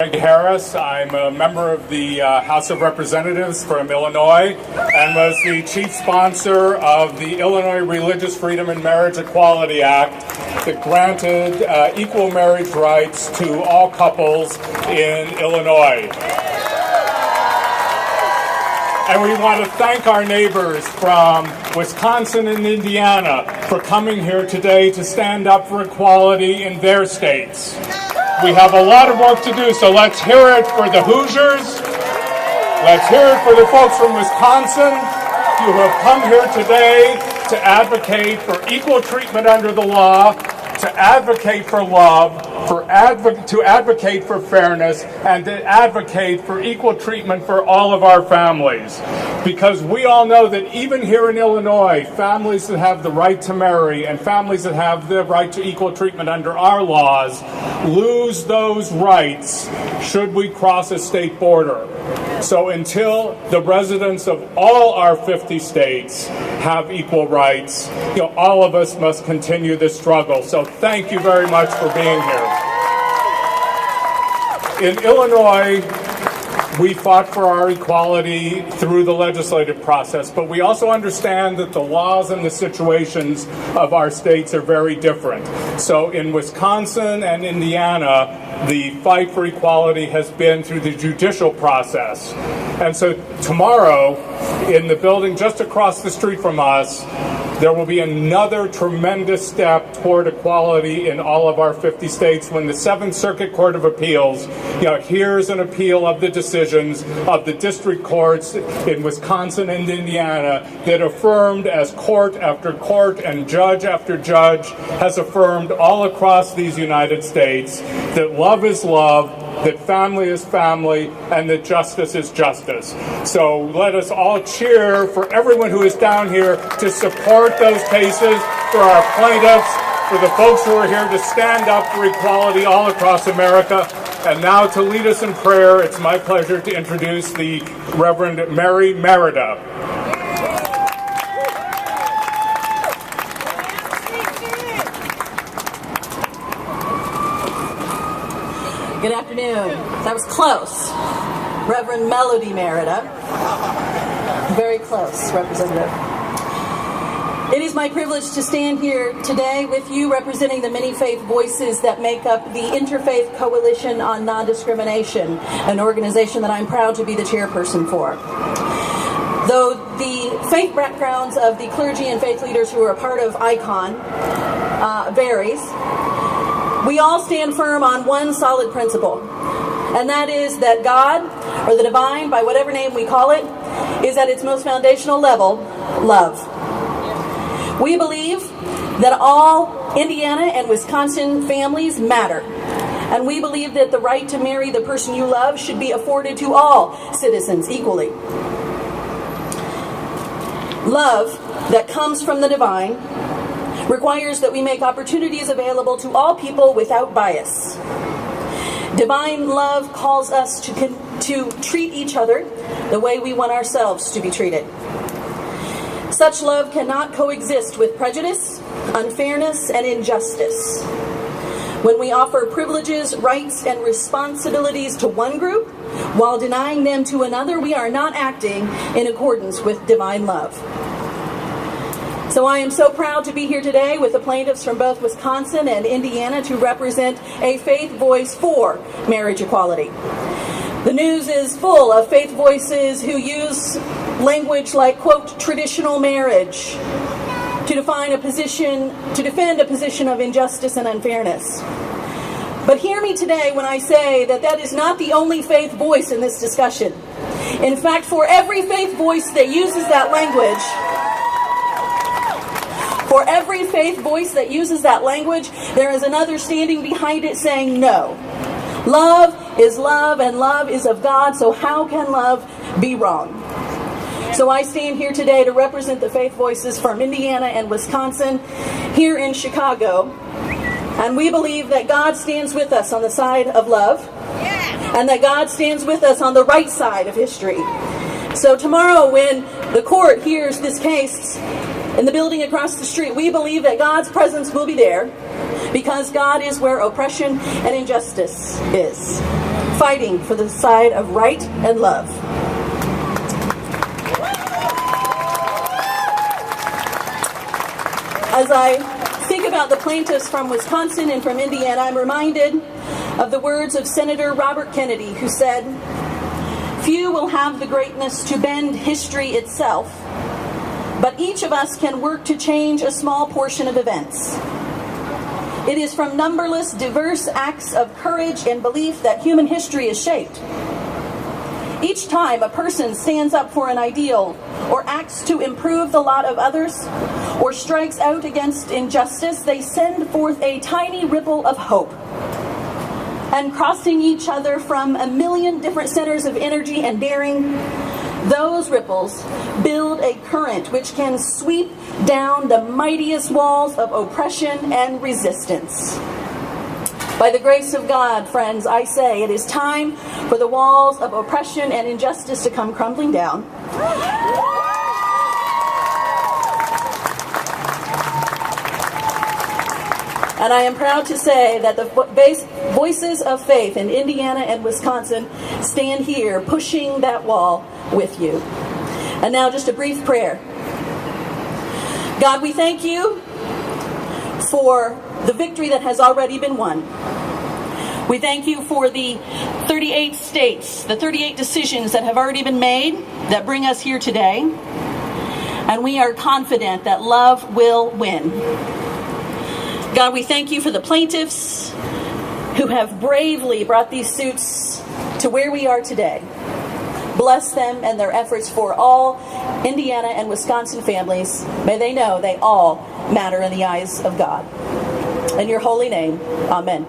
Greg Harris. I'm a member of the House of Representatives from Illinois and was the chief sponsor of the Illinois Religious Freedom and Marriage Equality Act that granted equal marriage rights to all couples in Illinois. And we want to thank our neighbors from Wisconsin and Indiana for coming here today to stand up for equality in their states. We have a lot of work to do, so let's hear it for the Hoosiers. Let's hear it for the folks from Wisconsin who have come here today to advocate for equal treatment under the law, to advocate for love, to advocate for fairness, and to advocate for equal treatment for all of our families. Because we all know that even here in Illinois, families that have the right to marry and families that have the right to equal treatment under our laws lose those rights should we cross a state border. So until the residents of all our 50 states have equal rights, all of us must continue this struggle. So thank you very much for being here. In Illinois, we fought for our equality through the legislative process, but we also understand that the laws and the situations of our states are very different. So in Wisconsin and Indiana, the fight for equality has been through the judicial process. And so tomorrow, in the building just across the street from us, there will be another tremendous step toward equality in all of our 50 states when the 7th Circuit Court of Appeals hears an appeal of the decisions of the district courts in Wisconsin and Indiana that affirmed, as court after court and judge after judge has affirmed all across these United States, that love is love, that family is family, and that justice is justice. So let us all cheer for everyone who is down here to support those cases, for our plaintiffs, for the folks who are here to stand up for equality all across America. And now to lead us in prayer, it's my pleasure to introduce the Reverend Mary Merida. Good afternoon. That was close. Reverend Melody Merida. Very close, Representative. It is my privilege to stand here today with you representing the many faith voices that make up the Interfaith Coalition on Non-Discrimination, an organization that I'm proud to be the chairperson for. Though the faith backgrounds of the clergy and faith leaders who are a part of ICON varies, we all stand firm on one solid principle, and that is that God, or the divine, by whatever name we call it, is at its most foundational level, love. We believe that all Indiana and Wisconsin families matter, and we believe that the right to marry the person you love should be afforded to all citizens equally. Love that comes from the divine requires that we make opportunities available to all people without bias. Divine love calls us to treat each other the way we want ourselves to be treated. Such love cannot coexist with prejudice, unfairness, and injustice. When we offer privileges, rights, and responsibilities to one group while denying them to another, we are not acting in accordance with divine love. So I am so proud to be here today with the plaintiffs from both Wisconsin and Indiana to represent a faith voice for marriage equality. The news is full of faith voices who use language like, quote, traditional marriage to defend a position of injustice and unfairness. But hear me today when I say that that is not the only faith voice in this discussion. In fact, for every faith voice that uses that language, there is another standing behind it saying no. Love is love, and love is of God, so how can love be wrong? So I stand here today to represent the faith voices from Indiana and Wisconsin here in Chicago, and we believe that God stands with us on the side of love, and that God stands with us on the right side of history. So tomorrow when the court hears this case in the building across the street, we believe that God's presence will be there because God is where oppression and injustice is. fighting for the side of right and love. As I think about the plaintiffs from Wisconsin and from Indiana, I'm reminded of the words of Senator Robert Kennedy, who said, "Few will have the greatness to bend history itself, but each of us can work to change a small portion of events. It is from numberless diverse acts of courage and belief that human history is shaped. Each time a person stands up for an ideal, or acts to improve the lot of others, or strikes out against injustice, they send forth a tiny ripple of hope. And crossing each other from a million different centers of energy and daring, those ripples build a current which can sweep down the mightiest walls of oppression and resistance." By the grace of God, friends, I say it is time for the walls of oppression and injustice to come crumbling down. And I am proud to say that the voices of faith in Indiana and Wisconsin stand here pushing that wall with you. And now just a brief prayer. God, we thank you for the victory that has already been won. We thank you for the 38 states, the 38 decisions that have already been made that bring us here today. And we are confident that love will win. God, we thank you for the plaintiffs who have bravely brought these suits to where we are today. Bless them and their efforts for all Indiana and Wisconsin families. May they know they all matter in the eyes of God. In your holy name, amen.